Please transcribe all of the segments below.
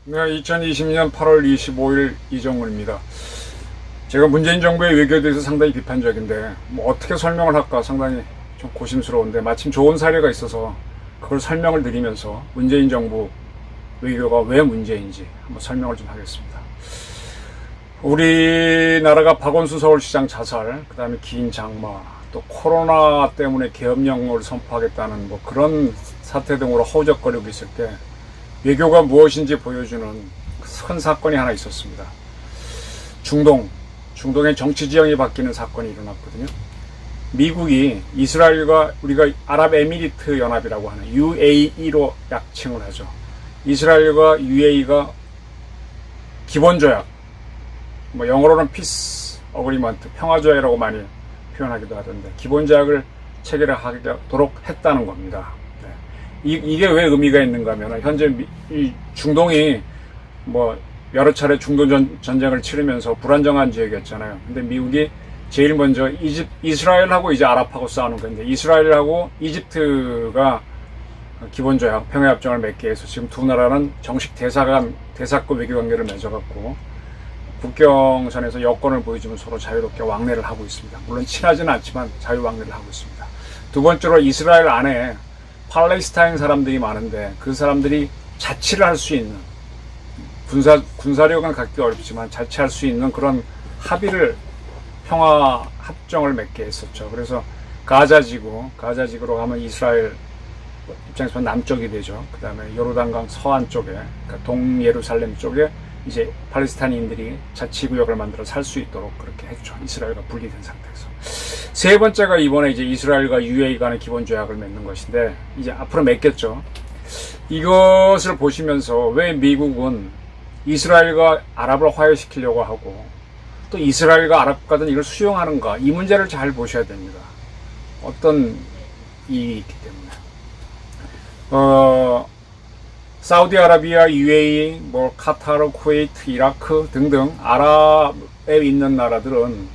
네, 2020년 8월 25일 이정훈입니다. 제가 문재인 정부의 외교에 대해서 상당히 비판적인데 뭐 어떻게 설명을 할까 상당히 좀 고심스러운데 마침 좋은 사례가 있어서 그걸 설명을 드리면서 문재인 정부 외교가 왜 문제인지 한번 설명을 좀 하겠습니다. 우리나라가 박원순 서울시장 자살, 그 다음에 긴 장마, 또 코로나 때문에 계엄령을 선포하겠다는 뭐 그런 사태 등으로 허우적거리고 있을 때 외교가 무엇인지 보여주는 큰 사건이 하나 있었습니다. 중동의 정치 지형이 바뀌는 사건이 일어났거든요. 미국이 이스라엘과 우리가 아랍에미리트 연합이라고 하는 UAE로 약칭을 하죠. 이스라엘과 UAE가 기본조약, 뭐 영어로는 피스 어그리먼트, 평화조약이라고 많이 표현하기도 하던데 기본조약을 체결하도록 했다는 겁니다. 이게 왜 의미가 있는가 하면 현재 이 중동이 뭐 여러 차례 중동 전쟁을 치르면서 불안정한 지역이었잖아요. 근데 미국이 제일 먼저 이스라엘하고 이제 아랍하고 싸우는 건데 이스라엘하고 이집트가 기본조약 평화협정을 맺게 해서 지금 두 나라는 정식 대사급 외교관계를 맺어갖고 국경선에서 여권을 보여주면 서로 자유롭게 왕래를 하고 있습니다. 물론 친하지는 않지만 자유왕래를 하고 있습니다. 두 번째로 이스라엘 안에 팔레스타인 사람들이 많은데 그 사람들이 자치를 할 수 있는 군사력은 갖기 어렵지만 자치할 수 있는 그런 평화 합정을 맺게 했었죠. 그래서 가자지구로 하면 이스라엘 입장에서 남쪽이 되죠. 그 다음에 요르단강 서안 쪽에, 그러니까 동예루살렘 쪽에 이제 팔레스타인인들이 자치구역을 만들어 살 수 있도록 그렇게 했죠. 이스라엘과 분리된 상태에서. 세 번째가 이번에 이제 이스라엘과 UAE 간의 기본조약을 맺는 것인데 이제 앞으로 맺겠죠. 이것을 보시면서 왜 미국은 이스라엘과 아랍을 화해시키려고 하고 또 이스라엘과 아랍 국가들은 이걸 수용하는가, 이 문제를 잘 보셔야 됩니다. 어떤 이익이 있기 때문에. 사우디아라비아, UAE, 뭐 카타르, 쿠웨이트, 이라크 등등 아랍에 있는 나라들은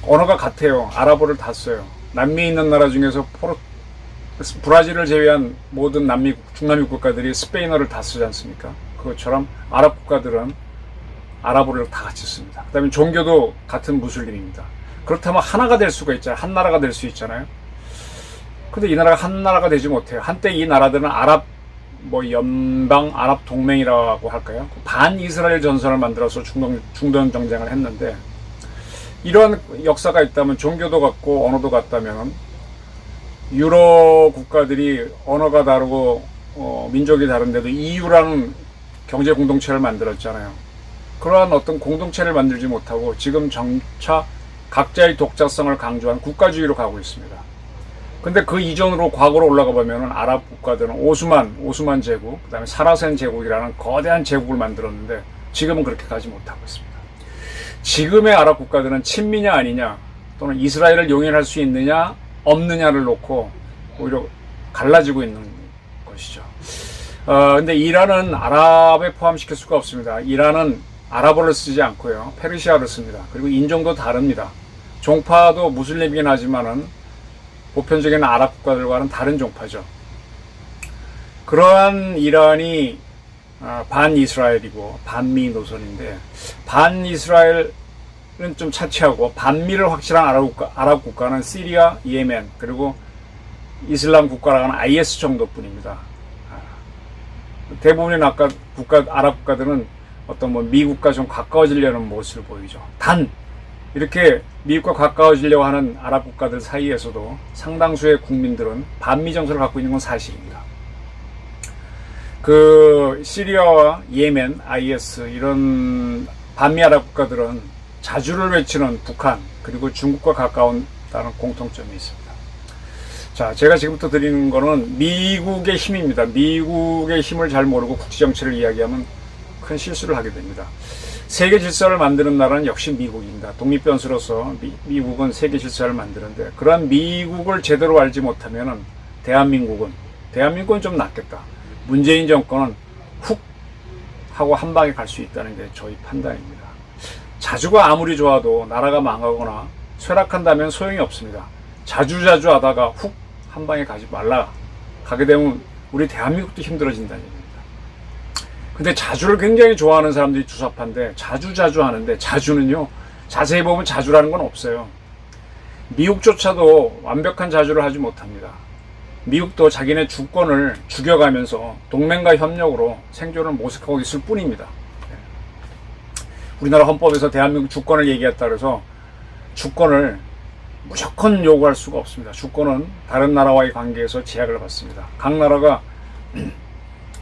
언어가 같아요. 아랍어를 다 써요. 남미에 있는 나라 중에서 브라질을 제외한 모든 중남미 국가들이 스페인어를 다 쓰지 않습니까? 그것처럼 아랍 국가들은 아랍어를 다 같이 씁니다. 그 다음에 종교도 같은 무슬림입니다. 그렇다면 하나가 될 수가 있잖아요. 한 나라가 될 수 있잖아요. 근데 이 나라가 한 나라가 되지 못해요. 한때 이 나라들은 연방 아랍 동맹이라고 할까요? 반 이스라엘 전선을 만들어서 중동 정쟁을 했는데 이런 역사가 있다면 종교도 같고 언어도 같다면 유럽 국가들이 언어가 다르고 민족이 다른데도 EU라는 경제 공동체를 만들었잖아요. 그러한 어떤 공동체를 만들지 못하고 지금 점차 각자의 독자성을 강조한 국가주의로 가고 있습니다. 근데 그 이전으로 과거로 올라가 보면은 아랍 국가들은 오스만 제국, 그다음에 사라센 제국이라는 거대한 제국을 만들었는데 지금은 그렇게 가지 못하고 있습니다. 지금의 아랍 국가들은 친미냐 아니냐 또는 이스라엘을 용인할 수 있느냐 없느냐를 놓고 오히려 갈라지고 있는 것이죠. 근데 이란은 아랍에 포함시킬 수가 없습니다. 이란은 아랍어를 쓰지 않고요. 페르시아를 씁니다. 그리고 인종도 다릅니다. 종파도 무슬림이긴 하지만은 보편적인 아랍 국가들과는 다른 종파죠. 그러한 이란이 반이스라엘이고 반미 노선인데 반이스라엘은 좀 차치하고 반미를 확실한 아랍 국가는 시리아, 예멘 그리고 이슬람 국가라는 IS 정도뿐입니다. 대부분의 아랍 국가들은 어떤 미국과 좀 가까워지려는 모습을 보이죠. 단 이렇게 미국과 가까워지려고 하는 아랍 국가들 사이에서도 상당수의 국민들은 반미 정서를 갖고 있는 건 사실입니다. 그 시리아와 예멘, IS 이런 반미 아랍 국가들은 자주를 외치는 북한 그리고 중국과 가까운다는 공통점이 있습니다. 자, 제가 지금부터 드리는 거는 미국의 힘입니다. 미국의 힘을 잘 모르고 국제 정치를 이야기하면 큰 실수를 하게 됩니다. 세계 질서를 만드는 나라는 역시 미국입니다. 독립변수로서 미국은 세계 질서를 만드는데 그러한 미국을 제대로 알지 못하면은 대한민국은 좀 낫겠다. 문재인 정권은 훅 하고 한 방에 갈 수 있다는 게 저희 판단입니다. 자주가 아무리 좋아도 나라가 망하거나 쇠락한다면 소용이 없습니다. 자주자주 하다가 훅 한 방에 가지 말라. 가게 되면 우리 대한민국도 힘들어진다는 얘기입니다. 근데 자주를 굉장히 좋아하는 사람들이 주사파인데 자주자주 하는데 자주는요, 자세히 보면 자주라는 건 없어요. 미국조차도 완벽한 자주를 하지 못합니다. 미국도 자기네 주권을 죽여가면서 동맹과 협력으로 생존을 모색하고 있을 뿐입니다. 우리나라 헌법에서 대한민국 주권을 얘기했다 그래서 주권을 무조건 요구할 수가 없습니다. 주권은 다른 나라와의 관계에서 제약을 받습니다. 각 나라가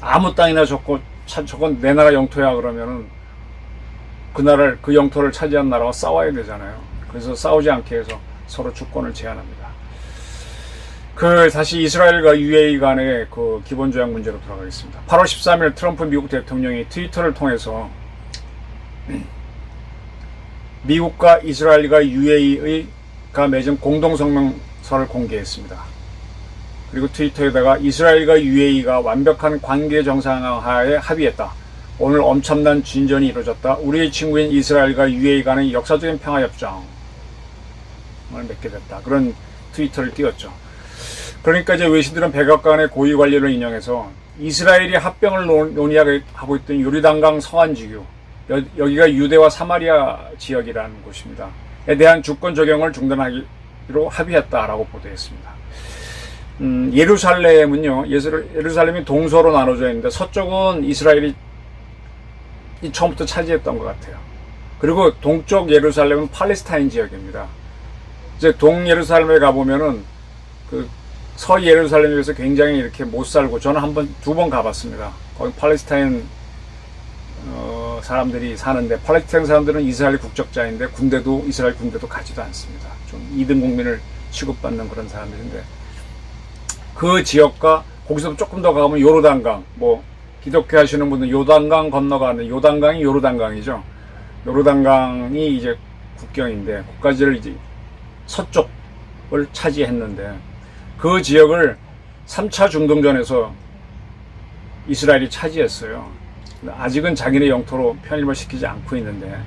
아무 땅이나 저건 내 나라 영토야 그러면은 그 영토를 차지한 나라와 싸워야 되잖아요. 그래서 싸우지 않게 해서 서로 주권을 제한합니다. 다시 이스라엘과 UAE 간의 그 기본조약 문제로 돌아가겠습니다. 8월 13일 트럼프 미국 대통령이 트위터를 통해서 미국과 이스라엘과 UAE가 맺은 공동성명서를 공개했습니다. 그리고 트위터에다가 이스라엘과 UAE가 완벽한 관계 정상화에 합의했다. 오늘 엄청난 진전이 이루어졌다. 우리의 친구인 이스라엘과 UAE 간의 역사적인 평화협정을 맺게 됐다. 그런 트위터를 띄웠죠. 그러니까 이제 외신들은 백악관의 고위 관리를 인용해서 이스라엘이 합병을 논의하고 있던 요르단강 서안지구, 여기가 유대와 사마리아 지역이라는 곳입니다. 에 대한 주권 적용을 중단하기로 합의했다라고 보도했습니다. 예루살렘은요, 예루살렘이 동서로 나눠져 있는데 서쪽은 이스라엘이 처음부터 차지했던 것 같아요. 그리고 동쪽 예루살렘은 팔레스타인 지역입니다. 이제 동예루살렘에 가보면은 서예루살렘에서 굉장히 이렇게 못 살고, 저는 두 번 가봤습니다. 거기 팔레스타인 사람들이 사는데, 팔레스타인 사람들은 이스라엘 국적자인데 이스라엘 군대도 가지도 않습니다. 좀 2등 국민을 취급받는 그런 사람들인데, 그 지역과 거기서 조금 더 가면 요르단강, 기독교 하시는 분들 요단강 건너가는, 요단강이 요르단강이죠. 요르단강이 이제 국경인데 그까지를 이제 서쪽을 차지했는데, 그 지역을 3차 중동전에서 이스라엘이 차지했어요. 아직은 자기네 영토로 편입을 시키지 않고 있는데,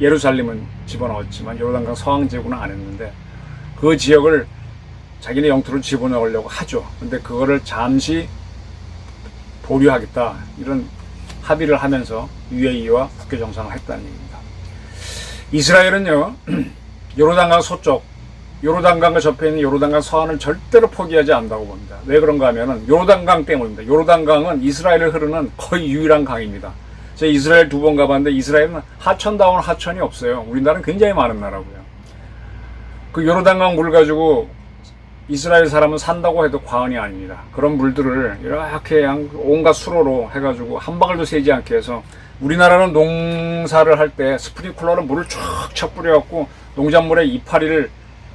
예루살렘은 집어넣었지만 요르단강 서왕제구는 안 했는데, 그 지역을 자기네 영토로 집어넣으려고 하죠. 근데 그거를 잠시 보류하겠다, 이런 합의를 하면서 UAE와 국교 정상을 했다는 얘기입니다. 이스라엘은요, 요르단강 서쪽, 요르단강과 접해 있는 요르단강 서안을 절대로 포기하지 않는다고 봅니다. 왜 그런가 하면은 요르단강 때문입니다. 요르단강은 이스라엘을 흐르는 거의 유일한 강입니다. 제가 이스라엘 2번 가봤는데 이스라엘은 하천다운 하천이 없어요. 우리나라는 굉장히 많은 나라고요. 그 요르단강 물 가지고 이스라엘 사람은 산다고 해도 과언이 아닙니다. 그런 물들을 이렇게 온갖 수로로 해가지고 한 방울도 새지 않게 해서, 우리나라는 농사를 할 때 스프링클러로 물을 쫙쫙 뿌려갖고 농작물에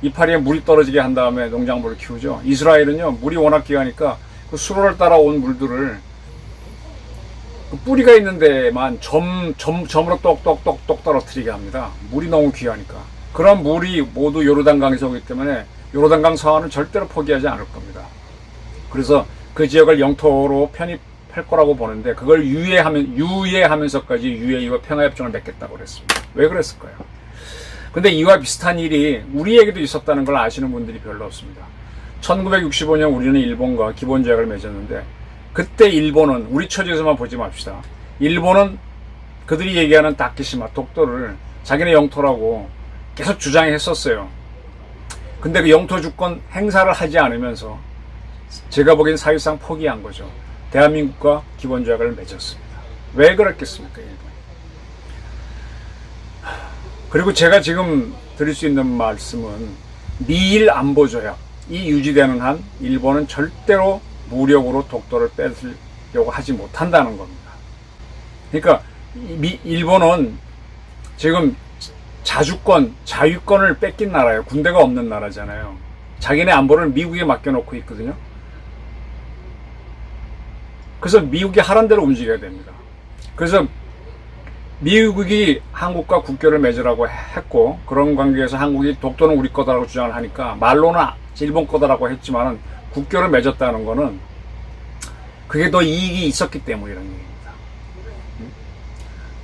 이파리에 물이 떨어지게 한 다음에 농작물을 키우죠. 이스라엘은요, 물이 워낙 귀하니까 그 수로를 따라온 물들을 그 뿌리가 있는 데만 점으로 똑똑똑똑 떨어뜨리게 합니다. 물이 너무 귀하니까. 그런 물이 모두 요르단강에서 오기 때문에 요르단강 서안은 절대로 포기하지 않을 겁니다. 그래서 그 지역을 영토로 편입할 거라고 보는데, 그걸 유예하면서까지 UAE와 평화협정을 맺겠다고 그랬습니다. 왜 그랬을까요? 근데 이와 비슷한 일이 우리에게도 있었다는 걸 아시는 분들이 별로 없습니다. 1965년 우리는 일본과 기본조약을 맺었는데, 그때 일본은, 우리 처지에서만 보지 맙시다. 일본은 그들이 얘기하는 다케시마, 독도를 자기네 영토라고 계속 주장했었어요. 근데 그 영토 주권 행사를 하지 않으면서 제가 보기엔 사실상 포기한 거죠. 대한민국과 기본조약을 맺었습니다. 왜 그랬겠습니까, 일본이? 그리고 제가 지금 드릴 수 있는 말씀은, 미일 안보조약이 유지되는 한 일본은 절대로 무력으로 독도를 뺏으려고 하지 못한다는 겁니다. 그러니까 일본은 지금 자유권을 뺏긴 나라예요. 군대가 없는 나라잖아요. 자기네 안보를 미국에 맡겨놓고 있거든요. 그래서 미국이 하란 대로 움직여야 됩니다. 그래서 미국이 한국과 국교를 맺으라고 했고, 그런 관계에서 한국이 독도는 우리 거다라고 주장을 하니까, 말로는 일본 거다라고 했지만은 국교를 맺었다는 거는 그게 더 이익이 있었기 때문이라는 얘기입니다.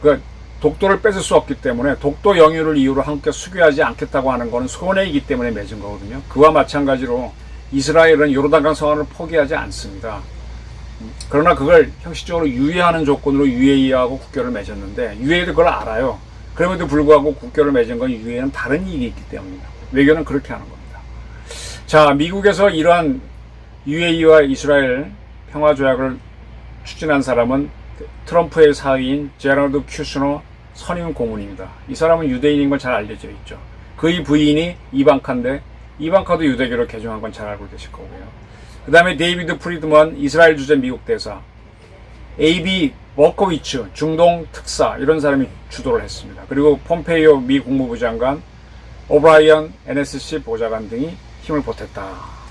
그러니까 독도를 뺏을 수 없기 때문에 독도 영유를 이유로 한국에 수교하지 않겠다고 하는 것은 손해이기 때문에 맺은 거거든요. 그와 마찬가지로 이스라엘은 요르단강 서안을 포기하지 않습니다. 그러나 그걸 형식적으로 유예하는 조건으로 UAE하고 국교를 맺었는데 UAE도 그걸 알아요. 그럼에도 불구하고 국교를 맺은 건 UAE는 다른 이익이 있기 때문입니다. 외교는 그렇게 하는 겁니다. 자, 미국에서 이러한 UAE와 이스라엘 평화조약을 추진한 사람은 트럼프의 사위인 제라드 큐스너 선임 고문입니다. 이 사람은 유대인인 건 잘 알려져 있죠. 그의 부인이 이방카인데 이방카도 유대교로 개종한 건 잘 알고 계실 거고요. 그 다음에 데이비드 프리드먼 이스라엘 주재 미국 대사, AB 버커위츠 중동 특사 이런 사람이 주도를 했습니다. 그리고 폼페이오 미 국무부 장관, 오브라이언 NSC 보좌관 등이 힘을 보탰다.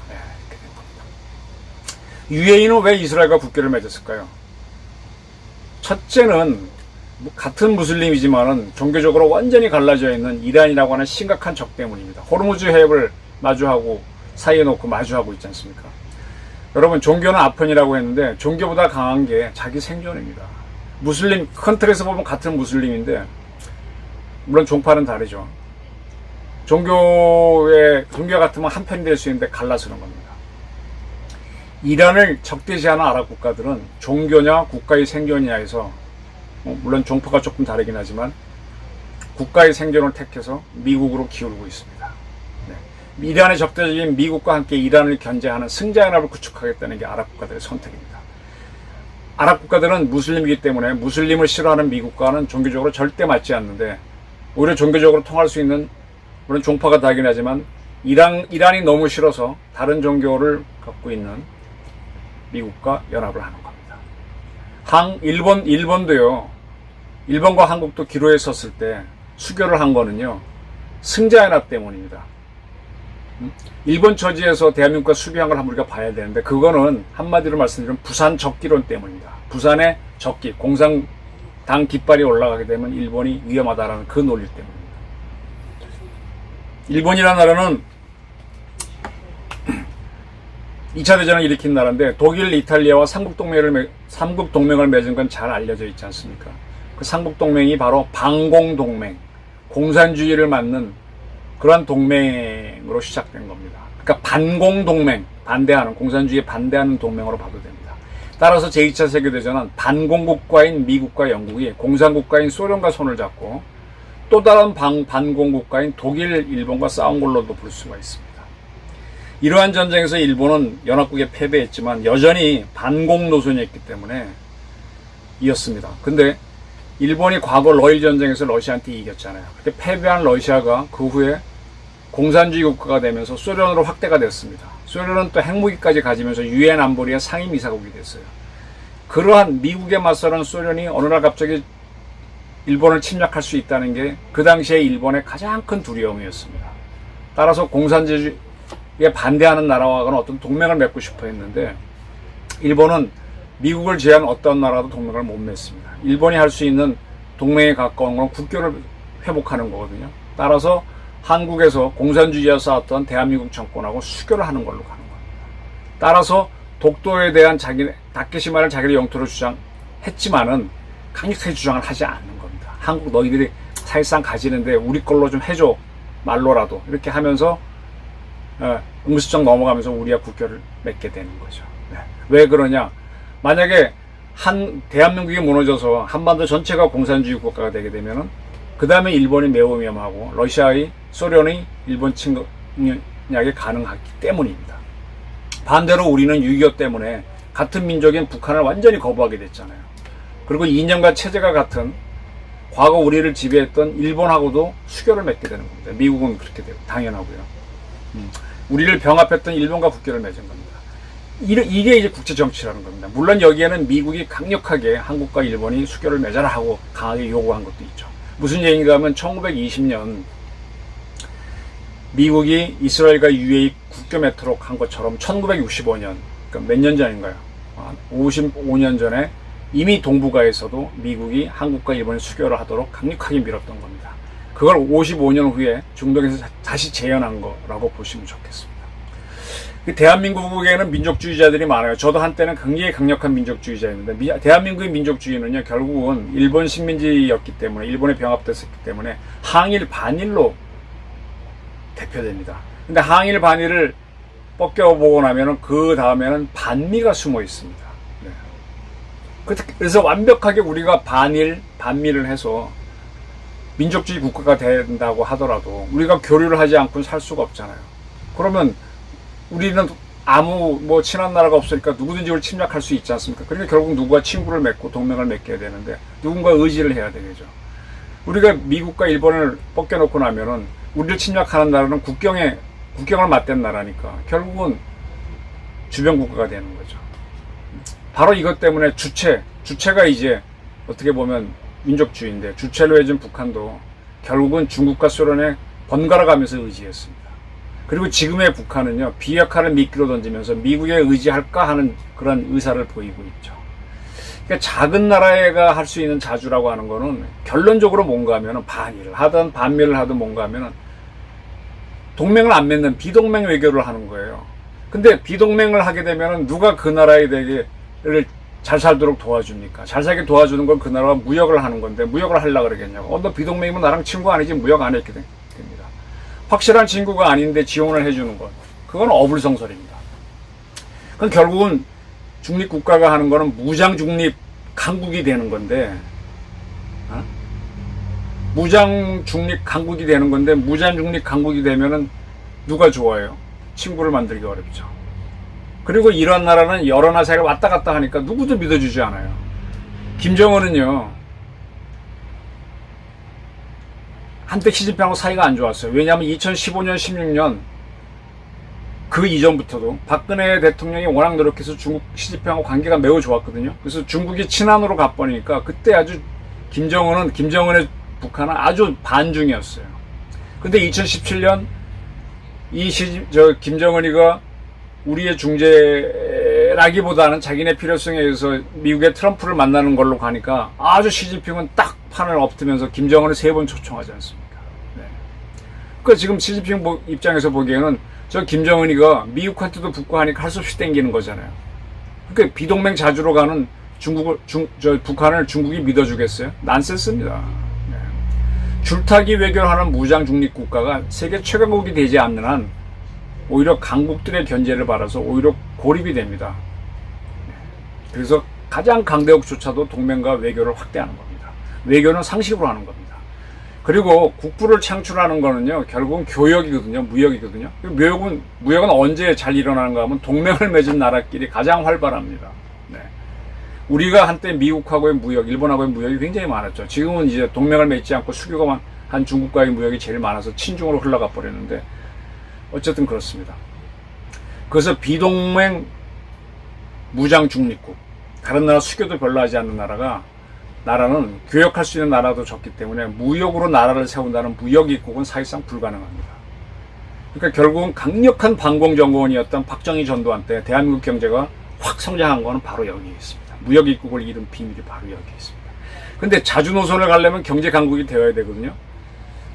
네, 이렇게 된 겁니다. UAE는 왜 이스라엘과 국교를 맺었을까요? 첫째는 같은 무슬림이지만은 종교적으로 완전히 갈라져 있는 이란이라고 하는 심각한 적 때문입니다. 호르무즈 해협을 마주하고 사이에 놓고 마주하고 있지 않습니까? 여러분, 종교는 아편이라고 했는데 종교보다 강한 게 자기 생존입니다. 무슬림 큰 틀에서 보면 같은 무슬림인데 물론 종파는 다르죠. 종교 같으면 한 편이 될 수 있는데 갈라서는 겁니다. 이란을 적대시하는 아랍 국가들은 종교냐 국가의 생존이냐에서 물론 종파가 조금 다르긴 하지만 국가의 생존을 택해서 미국으로 기울고 있습니다. 네. 이란의 적대적인 미국과 함께 이란을 견제하는 승자연합을 구축하겠다는 게 아랍 국가들의 선택입니다. 아랍 국가들은 무슬림이기 때문에 무슬림을 싫어하는 미국과는 종교적으로 절대 맞지 않는데 오히려 종교적으로 통할 수 있는, 물론 종파가 다르긴 하지만 이란이 너무 싫어서 다른 종교를 갖고 있는 미국과 연합을 하는 겁니다. 일본도요. 일본과 한국도 기로에 섰을 때 수교를 한 거는요. 승자연합 때문입니다. 일본 처지에서 대한민국과 수교한 걸 한번 우리가 봐야 되는데 그거는 한마디로 말씀드리면 부산 적기론 때문입니다. 부산의 적기, 공산당 깃발이 올라가게 되면 일본이 위험하다라는 그 논리 때문입니다. 일본이라는 나라는 2차 대전을 일으킨 나라인데 독일, 이탈리아와 삼국동맹을 맺은 건 잘 알려져 있지 않습니까? 그 삼국동맹이 바로 반공동맹, 공산주의를 맞는 그러한 동맹으로 시작된 겁니다. 그러니까 반공동맹, 반대하는, 공산주의에 반대하는 동맹으로 봐도 됩니다. 따라서 제2차 세계대전은 반공국가인 미국과 영국이 공산국가인 소련과 손을 잡고 또 다른 반공국가인 독일, 일본과 싸운 걸로도 볼 수가 있습니다. 이러한 전쟁에서 일본은 연합국에 패배했지만 여전히 반공 노선이었기 때문에 이었습니다. 근데 일본이 과거 러일 전쟁에서 러시아한테 이겼잖아요. 그때 패배한 러시아가 그 후에 공산주의 국가가 되면서 소련으로 확대가 됐습니다. 소련은 또 핵무기까지 가지면서 유엔 안보리의 상임이사국이 됐어요. 그러한 미국에 맞서는 소련이 어느 날 갑자기 일본을 침략할 수 있다는 게 그 당시에 일본의 가장 큰 두려움이었습니다. 따라서 공산주의에 반대하는 나라와는 어떤 동맹을 맺고 싶어 했는데 일본은 미국을 제외한 어떤 나라도 동맹을 못 맺습니다. 일본이 할 수 있는 동맹에 가까운 건 국교를 회복하는 거거든요. 따라서 한국에서 공산주의와 싸웠던 대한민국 정권하고 수교를 하는 걸로 가는 겁니다. 따라서 독도에 대한 다케시마를 자기의 영토로 주장했지만은 강력하게 주장을 하지 않는 겁니다. 한국 너희들이 사실상 가지는데 우리 걸로 좀 해줘, 말로라도 이렇게 하면서 응수적 넘어가면서 우리와 국교를 맺게 되는 거죠. 네. 왜 그러냐? 만약에 대한민국이 무너져서 한반도 전체가 공산주의 국가가 되게 되면은 그 다음에 일본이 매우 위험하고 소련이 일본 침략이 가능하기 때문입니다. 반대로 우리는 6.25 때문에 같은 민족인 북한을 완전히 거부하게 됐잖아요. 그리고 이념과 체제가 같은 과거 우리를 지배했던 일본하고도 수교를 맺게 되는 겁니다. 미국은 그렇게 되고 당연하고요. 우리를 병합했던 일본과 국교를 맺은 겁니다. 이게 이제 국제정치라는 겁니다. 물론 여기에는 미국이 강력하게 한국과 일본이 수교를 맺어라 하고 강하게 요구한 것도 있죠. 무슨 얘기인가 하면 1920년 미국이 이스라엘과 UAE 국교 맺도록 한 것처럼 1965년, 그러니까 몇 년 전인가요? 55년 전에 이미 동북아에서도 미국이 한국과 일본의 수교를 하도록 강력하게 밀었던 겁니다. 그걸 55년 후에 중동에서 다시 재현한 거라고 보시면 좋겠습니다. 대한민국에는 민족주의자들이 많아요. 저도 한때는 굉장히 강력한 민족주의자였는데 대한민국의 민족주의는요 결국은 일본 식민지였기 때문에 일본에 병합됐었기 때문에 항일 반일로 대표됩니다. 근데 항일 반일을 벗겨보고 나면은 그 다음에는 반미가 숨어 있습니다. 네. 그래서 완벽하게 우리가 반일 반미를 해서 민족주의 국가가 된다고 하더라도 우리가 교류를 하지 않고는 살 수가 없잖아요. 그러면 우리는 아무 뭐 친한 나라가 없으니까 누구든지 우리를 침략할 수 있지 않습니까? 그러니까 결국 누구와 친구를 맺고 동맹을 맺게 되는데 누군가 의지를 해야 되겠죠. 우리가 미국과 일본을 벗겨놓고 나면은 우리를 침략하는 나라는 국경을 맞댄 나라니까 결국은 주변 국가가 되는 거죠. 바로 이것 때문에 주체가 이제 어떻게 보면 민족주의인데 주체로 해준 북한도 결국은 중국과 소련에 번갈아 가면서 의지했습니다. 그리고 지금의 북한은요 비핵화를 미끼로 던지면서 미국에 의지할까 하는 그런 의사를 보이고 있죠. 그러니까 작은 나라가 할 수 있는 자주라고 하는 거는 결론적으로 뭔가 하면은 반일을 하든 반미를 하든 뭔가 하면은 동맹을 안 맺는 비동맹 외교를 하는 거예요. 근데 비동맹을 하게 되면은 누가 그 나라에 대해를 잘 살도록 도와줍니까? 잘 살게 도와주는 건 그 나라와 무역을 하는 건데 무역을 하려고 그러겠냐고. 너 비동맹이면 나랑 친구 아니지 무역 안 했게 됩니다. 확실한 친구가 아닌데 지원을 해주는 것. 그건 어불성설입니다. 그건 결국은 중립국가가 하는 거는 무장중립 강국이 되는 건데 무장중립 강국이 되는 건데 무장중립 강국이 되면은 누가 좋아해요? 친구를 만들기 어렵죠. 그리고 이런 나라는 여러 나라를 왔다 갔다 하니까 누구도 믿어주지 않아요. 김정은은요 한때 시진핑하고 사이가 안 좋았어요. 왜냐하면 2015년, 16년 그 이전부터도 박근혜 대통령이 워낙 노력해서 중국 시진핑하고 관계가 매우 좋았거든요. 그래서 중국이 친한으로 가버리니까 그때 아주 김정은의 북한은 아주 반중이었어요. 근데 2017년 김정은이가 우리의 중재라기보다는 자기네 필요성에 의해서 미국의 트럼프를 만나는 걸로 가니까 아주 시진핑은 딱 판을 엎으면서 김정은을 3번 초청하지 않습니까? 네. 그러니까 지금 시진핑 입장에서 보기에는 저 김정은이가 미국한테도 붙고 하니까 할 수 없이 땡기는 거잖아요. 그러니까 비동맹 자주로 가는 북한을 중국이 믿어주겠어요? 난센스입니다. 네. 줄타기 외교를 하는 무장 중립 국가가 세계 최강국이 되지 않는 한 오히려 강국들의 견제를 받아서 오히려 고립이 됩니다. 네. 그래서 가장 강대국조차도 동맹과 외교를 확대하는 겁니다. 외교는 상식으로 하는 겁니다. 그리고 국부를 창출하는 거는요, 결국은 교역이거든요, 무역이거든요. 무역은 언제 잘 일어나는가 하면 동맹을 맺은 나라끼리 가장 활발합니다. 네. 우리가 한때 미국하고의 무역, 일본하고의 무역이 굉장히 많았죠. 지금은 이제 동맹을 맺지 않고 수교만 한 중국과의 무역이 제일 많아서 친중으로 흘러가 버렸는데, 어쨌든 그렇습니다. 그래서 비동맹 무장 중립국, 다른 나라 수교도 별로 하지 않는 나라는 교역할 수 있는 나라도 적기 때문에 무역으로 나라를 세운다는 무역 입국은 사실상 불가능합니다. 그러니까 결국은 강력한 반공정권이었던 박정희 전두환 때 대한민국 경제가 확 성장한 거는 바로 여기에 있습니다. 무역 입국을 잃은 비밀이 바로 여기에 있습니다. 근데 자주 노선을 가려면 경제 강국이 되어야 되거든요.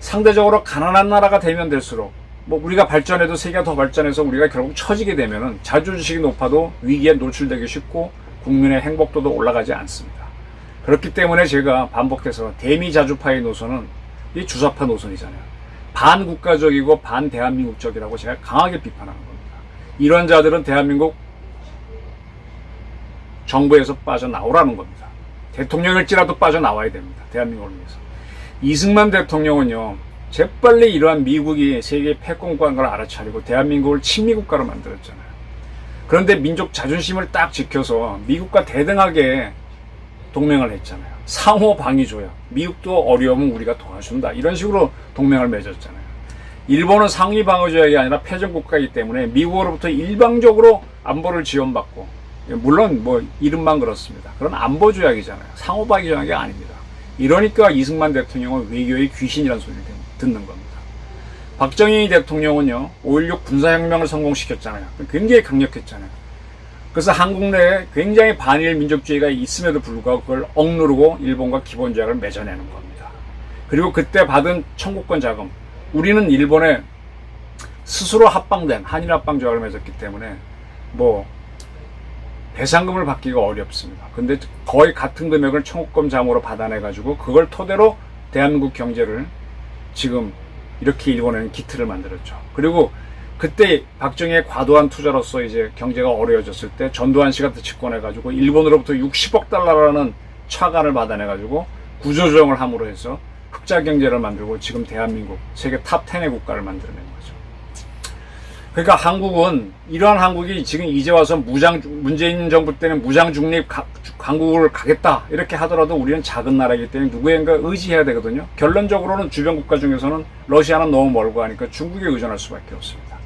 상대적으로 가난한 나라가 되면 될수록 우리가 발전해도 세계가 더 발전해서 우리가 결국 처지게 되면은 자주주식이 높아도 위기에 노출되기 쉽고 국민의 행복도도 올라가지 않습니다. 그렇기 때문에 제가 반복해서 대미자주파의 노선은 이 주사파 노선이잖아요. 반국가적이고 반대한민국적이라고 제가 강하게 비판하는 겁니다. 이런 자들은 대한민국 정부에서 빠져나오라는 겁니다. 대통령일지라도 빠져나와야 됩니다. 대한민국을 위해서. 이승만 대통령은요, 재빨리 이러한 미국이 세계 패권국가인 걸 알아차리고 대한민국을 친미국가로 만들었잖아요. 그런데 민족 자존심을 딱 지켜서 미국과 대등하게 동맹을 했잖아요. 상호 방위 조약. 미국도 어려우면 우리가 도와준다. 이런 식으로 동맹을 맺었잖아요. 일본은 상위 방위 조약이 아니라 패전 국가이기 때문에 미국으로부터 일방적으로 안보를 지원받고, 물론 이름만 그렇습니다. 그런 안보 조약이잖아요. 상호 방위 조약이 아닙니다. 이러니까 이승만 대통령은 외교의 귀신이라는 소리를 듣는 겁니다. 박정희 대통령은요, 5.16 군사혁명을 성공시켰잖아요. 굉장히 강력했잖아요. 그래서 한국 내에 굉장히 반일 민족주의가 있음에도 불구하고 그걸 억누르고 일본과 기본조약을 맺어내는 겁니다. 그리고 그때 받은 청구권 자금, 우리는 일본에 스스로 합방된 한일 합방 조약을 맺었기 때문에 뭐 배상금을 받기가 어렵습니다. 근데 거의 같은 금액을 청구권 자금으로 받아내가지고 그걸 토대로 대한민국 경제를 지금 이렇게 일궈내는 기틀을 만들었죠. 그리고 그때 박정희의 과도한 투자로서 이제 경제가 어려워졌을 때 전두환 씨가 집권해가지고 일본으로부터 60억 달러라는 차관을 받아내가지고 구조조정을 함으로 해서 흑자 경제를 만들고 지금 대한민국 세계 탑 10의 국가를 만들어낸 거죠. 그러니까 한국은 이러한 한국이 지금 이제 와서 문재인 정부 때는 무장 중립 강국을 가겠다 이렇게 하더라도 우리는 작은 나라이기 때문에 누구인가 의지해야 되거든요. 결론적으로는 주변 국가 중에서는 러시아는 너무 멀고 하니까 중국에 의존할 수밖에 없습니다.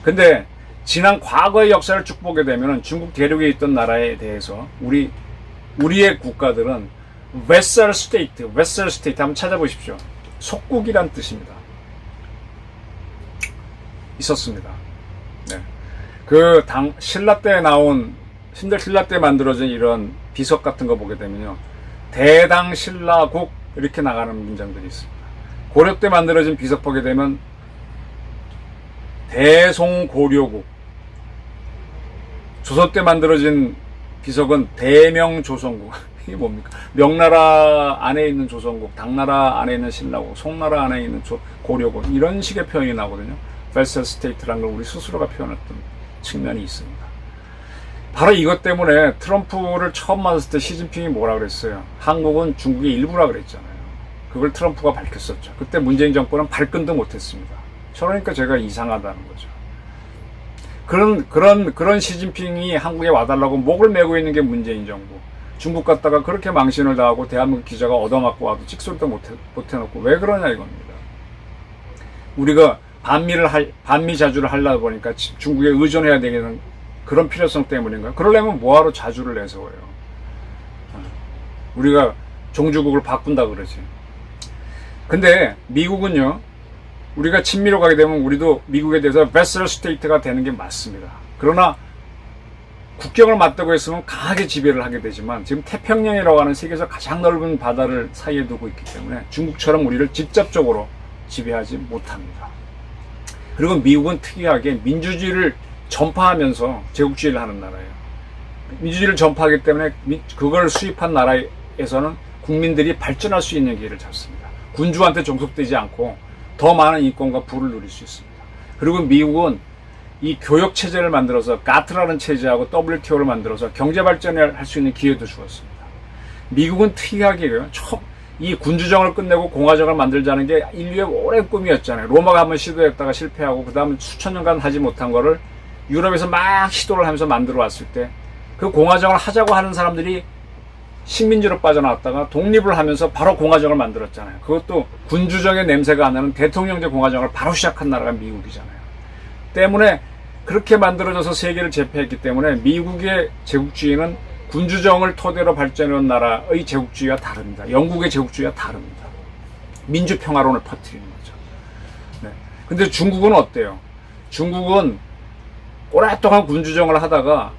근데 지난 과거의 역사를 쭉 보게 되면 중국 대륙에 있던 나라에 대해서 우리의 국가들은 웨셀 스테이트 한번 찾아보십시오. 속국이란 뜻입니다. 있었습니다. 네. 신라 때 나온 신라 때 만들어진 이런 비석 같은 거 보게 되면요. 대당 신라국 이렇게 나가는 문장들이 있습니다. 고려 때 만들어진 비석 보게 되면 대송고려국. 조선 때 만들어진 비석은 대명조선국. 이게 뭡니까? 명나라 안에 있는 조선국, 당나라 안에 있는 신라국, 송나라 안에 있는 고려국 이런 식의 표현이 나오거든요. 벨셀 스테이트라는 걸 우리 스스로가 표현했던 측면이 있습니다. 바로 이것 때문에 트럼프를 처음 만났을 때 시진핑이 뭐라 그랬어요? 한국은 중국의 일부라 그랬잖아요. 그걸 트럼프가 밝혔었죠. 그때 문재인 정권은 발끈도 못했습니다. 그러니까 제가 이상하다는 거죠. 그런 시진핑이 한국에 와달라고 목을 메고 있는 게 문재인 정부. 중국 갔다가 그렇게 망신을 당하고 대한민국 기자가 얻어맞고 와도 찍소리도 못 해놓고 왜 그러냐 이겁니다. 우리가 반미 자주를 하려다 보니까 중국에 의존해야 되는 그런 필요성 때문인가? 그러려면 뭐하러 자주를 내세워요? 우리가 종주국을 바꾼다 그러지. 근데 미국은요, 우리가 친미로 가게 되면 우리도 미국에 대해서 베슬 스테이트가 되는 게 맞습니다. 그러나 국경을 맞대고 있으면 강하게 지배를 하게 되지만 지금 태평양이라고 하는 세계에서 가장 넓은 바다를 사이에 두고 있기 때문에 중국처럼 우리를 직접적으로 지배하지 못합니다. 그리고 미국은 특이하게 민주주의를 전파하면서 제국주의를 하는 나라예요. 민주주의를 전파하기 때문에 그걸 수입한 나라에서는 국민들이 발전할 수 있는 기회를 잡습니다. 군주한테 종속되지 않고 더 많은 인권과 부를 누릴 수 있습니다. 그리고 미국은 이 교육 체제를 만들어서 가트라는 체제하고 WTO를 만들어서 경제 발전을 할 수 있는 기회도 주었습니다. 미국은 특이하게요. 이 군주정을 끝내고 공화정을 만들자는 게 인류의 오랜 꿈이었잖아요. 로마가 한번 시도했다가 실패하고 그 다음 수천 년간 하지 못한 거를 유럽에서 막 시도를 하면서 만들어 왔을 때 그 공화정을 하자고 하는 사람들이 식민지로 빠져나왔다가 독립을 하면서 바로 공화정을 만들었잖아요. 그것도 군주정의 냄새가 안 나는 대통령제 공화정을 바로 시작한 나라가 미국이잖아요. 때문에 그렇게 만들어져서 세계를 제패했기 때문에 미국의 제국주의는 군주정을 토대로 발전해온 나라의 제국주의와 다릅니다. 영국의 제국주의와 다릅니다. 민주평화론을 퍼뜨리는 거죠. 네. 근데 중국은 어때요? 중국은 오랫동안 군주정을 하다가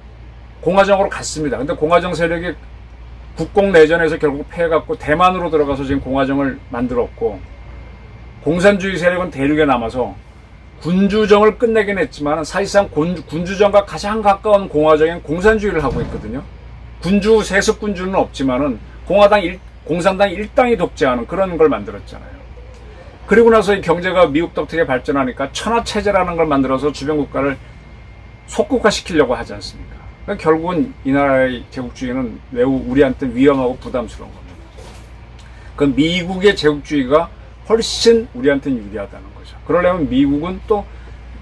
공화정으로 갔습니다. 근데 공화정 세력이 국공내전에서 결국 패해갖고 대만으로 들어가서 지금 공화정을 만들었고, 공산주의 세력은 대륙에 남아서 군주정을 끝내긴 했지만 사실상 군주정과 가장 가까운 공화정인 공산주의를 하고 있거든요. 세습군주는 없지만은 공산당 일당이 독재하는 그런 걸 만들었잖아요. 그리고 나서 이 경제가 미국 덕택에 발전하니까 천하체제라는 걸 만들어서 주변 국가를 속국화시키려고 하지 않습니까? 그러니까 결국은 이 나라의 제국주의는 매우 우리한테 위험하고 부담스러운 겁니다. 그 미국의 제국주의가 훨씬 우리한테는 유리하다는 거죠. 그러려면 미국은 또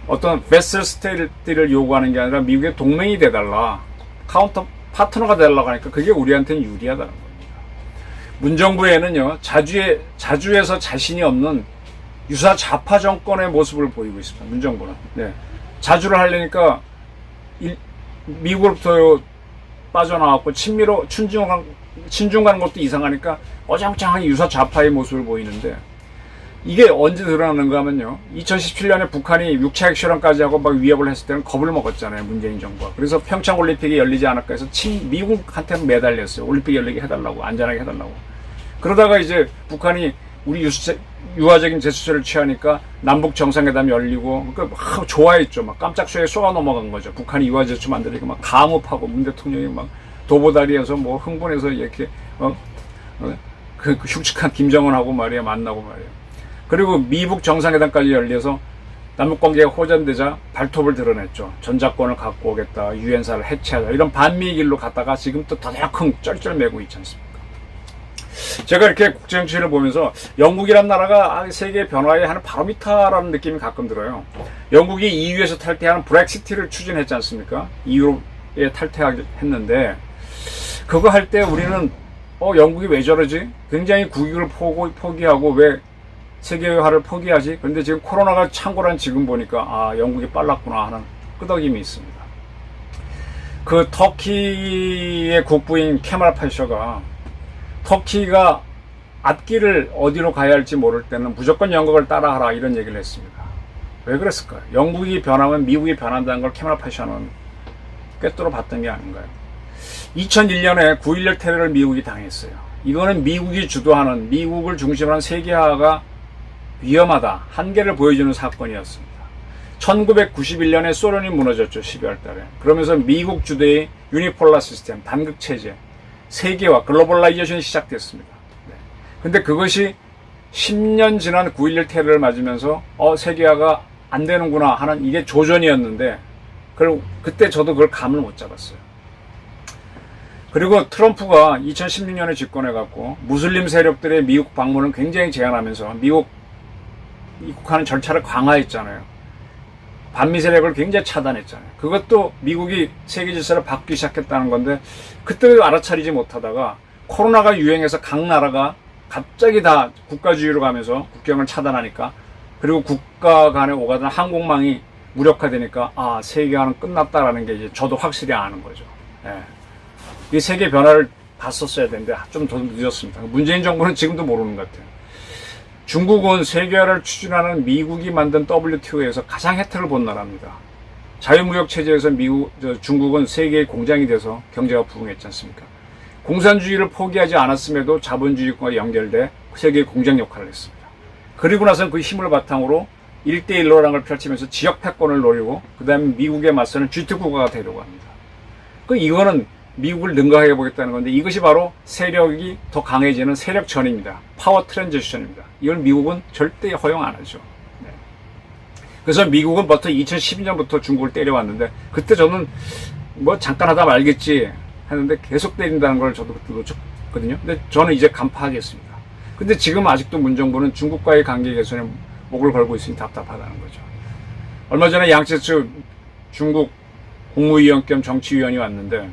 어떤 베슬 스테이트를 요구하는 게 아니라 미국의 동맹이 돼달라, 카운터 파트너가 되려고 하니까 그게 우리한테는 유리하다는 겁니다. 문정부에는요, 자주에서 자신이 없는 유사 좌파 정권의 모습을 보이고 있습니다. 문정부는. 네. 자주를 하려니까 미국으로부터 빠져나왔고 친미로 친중 가는 것도 이상하니까 어정쩡하게 유사 좌파의 모습을 보이는데, 이게 언제 드러나는가 하면요, 2017년에 북한이 6차 핵실험까지 하고 막 위협을 했을 때는 겁을 먹었잖아요, 문재인 정부가. 그래서 평창 올림픽이 열리지 않을까 해서 미국한테 매달렸어요. 올림픽 열리게 해달라고, 안전하게 해달라고. 그러다가 이제 북한이 우리 유화적인 제스처를 취하니까 남북 정상회담이 열리고 좋아했죠. 막 깜짝 쇼에 쏘아 넘어간 거죠. 북한이 유화 제스처 만들니까 막 감업하고 문 대통령이 막 도보다리에서 뭐 흥분해서 이렇게 그 흉측한 김정은하고 말이야 만나고 말이야. 그리고 미북 정상회담까지 열려서 남북관계가 호전되자 발톱을 드러냈죠. 전작권을 갖고 오겠다, 유엔사를 해체하자 이런 반미의 길로 갔다가 지금 또 더더큰 쩔쩔매고 있지 않습니까? 제가 이렇게 국제정치를 보면서 영국이란 나라가 세계 변화에 하는 바로미터라는 느낌이 가끔 들어요. 영국이 EU에서 탈퇴하는 브렉시트를 추진했지 않습니까? EU에 탈퇴했는데 그거 할 때 우리는 영국이 왜 저러지? 굉장히 국익을 포기하고 왜 세계화를 포기하지? 그런데 지금 코로나가 창궐한 지금 보니까 영국이 빨랐구나 하는 끄덕임이 있습니다. 그 터키의 국부인 케말 파샤가 터키가 앞길을 어디로 가야 할지 모를 때는 무조건 영국을 따라하라 이런 얘기를 했습니다. 왜 그랬을까요? 영국이 변하면 미국이 변한다는 걸 케말 파샤는 꿰뚫어 봤던 게 아닌가요? 2001년에 9.11 테러를 미국이 당했어요. 이거는 미국이 주도하는 미국을 중심으로 한 세계화가 위험하다, 한계를 보여주는 사건이었습니다. 1991년에 소련이 무너졌죠. 12월 달에. 그러면서 미국 주도의 유니폴라 시스템, 단극 체제, 세계화, 글로벌라이제이션이 시작됐습니다. 근데 그것이 10년 지난 9.11 테러를 맞으면서 세계화가 안 되는구나 하는 이게 조전이었는데 그때 저도 그걸 감을 못 잡았어요. 그리고 트럼프가 2016년에 집권해갖고 무슬림 세력들의 미국 방문을 굉장히 제한하면서 미국 입국하는 절차를 강화했잖아요. 반미 세력을 굉장히 차단했잖아요. 그것도 미국이 세계 질서를 바꾸기 시작했다는 건데 그때 알아차리지 못하다가 코로나가 유행해서 각 나라가 갑자기 다 국가주의로 가면서 국경을 차단하니까 그리고 국가 간에 오가던 항공망이 무력화되니까 세계화는 끝났다라는 게 이제 저도 확실히 아는 거죠. 이 세계 변화를 봤었어야 되는데 좀 더 늦었습니다. 문재인 정부는 지금도 모르는 것 같아요. 중국은 세계화를 추진하는 미국이 만든 WTO에서 가장 혜택을 본 나라입니다. 자유무역 체제에서 중국은 세계의 공장이 돼서 경제가 부흥했지 않습니까? 공산주의를 포기하지 않았음에도 자본주의과 연결돼 세계의 공장 역할을 했습니다. 그리고 나서는 그 힘을 바탕으로 1대1로라는 걸 펼치면서 지역 패권을 노리고 그 다음에 미국에 맞서는 G2국가가 되려고 합니다. 이거는 미국을 능가해 보겠다는 건데 이것이 바로 세력이 더 강해지는 세력전입니다. 파워 트랜지션입니다. 이걸 미국은 절대 허용 안 하죠. 그래서 미국은 부터 2012년부터 중국을 때려왔는데 그때 저는 뭐 잠깐 하다 말겠지 했는데 계속 때린다는 걸 저도 그때 놓쳤거든요. 근데 저는 이제 간파하겠습니다. 근데 지금 아직도 문정부는 중국과의 관계 개선에 목을 걸고 있으니 답답하다는 거죠. 얼마 전에 양치츠 중국 국무위원 겸 정치위원이 왔는데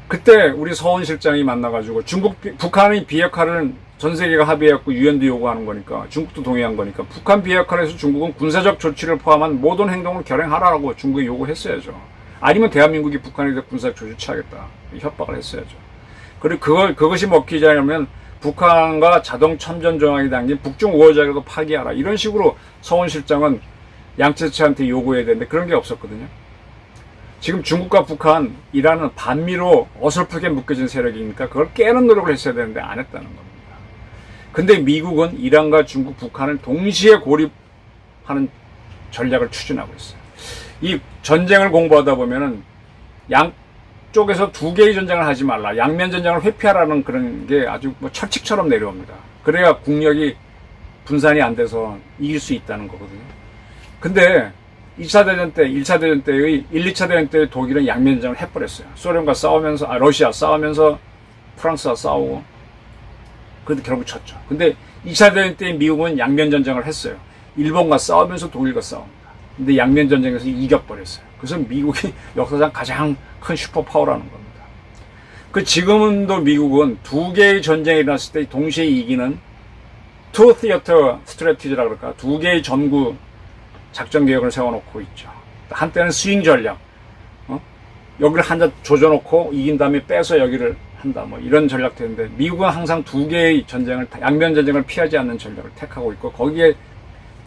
그때 우리 서훈 실장이 만나가지고 북한의 비핵화를 전 세계가 합의했고 유엔도 요구하는 거니까 중국도 동의한 거니까 북한 비핵화에서 중국은 군사적 조치를 포함한 모든 행동을 결행하라고 중국에 요구했어야죠. 아니면 대한민국이 북한에 대해 군사적 조치 취하겠다 협박을 했어야죠. 그리고 그것이 먹히지 않으면 북한과 자동 참전 조항이 담긴 북중 우호자격도 파기하라 이런 식으로 서훈 실장은 양쯔치한테 요구해야 되는데 그런 게 없었거든요. 지금 중국과 북한이라는 반미로 어설프게 묶여진 세력이니까 그걸 깨는 노력을 했어야 되는데 안 했다는 겁니다. 근데 미국은 이란과 중국, 북한을 동시에 고립하는 전략을 추진하고 있어요. 이 전쟁을 공부하다 보면은 양쪽에서 두 개의 전쟁을 하지 말라, 양면 전쟁을 회피하라는 그런 게 아주 철칙처럼 내려옵니다. 그래야 국력이 분산이 안 돼서 이길 수 있다는 거거든요. 근데 2차 대전 때, 1차 대전 때의 1, 2차 대전 때의 독일은 양면전을 해버렸어요. 소련과 싸우면서, 러시아 싸우면서 프랑스와 싸우고, 그래도 결국 졌죠. 근데 2차 대전 때 미국은 양면전쟁을 했어요. 일본과 싸우면서 독일과 싸웁니다. 근데 양면전쟁에서 이겨버렸어요. 그래서 미국이 역사상 가장 큰 슈퍼파워라는 겁니다. 지금도 미국은 두 개의 전쟁이 일어났을 때 동시에 이기는 투 티어터 스트래티지라고 그럴까? 두 개의 전구 작전 계획을 세워놓고 있죠. 한때는 스윙 전략, 여기를 한자 조져놓고 이긴 다음에 빼서 여기를 한다, 이런 전략도 있는데 미국은 항상 두 개의 전쟁을 양면 전쟁을 피하지 않는 전략을 택하고 있고 거기에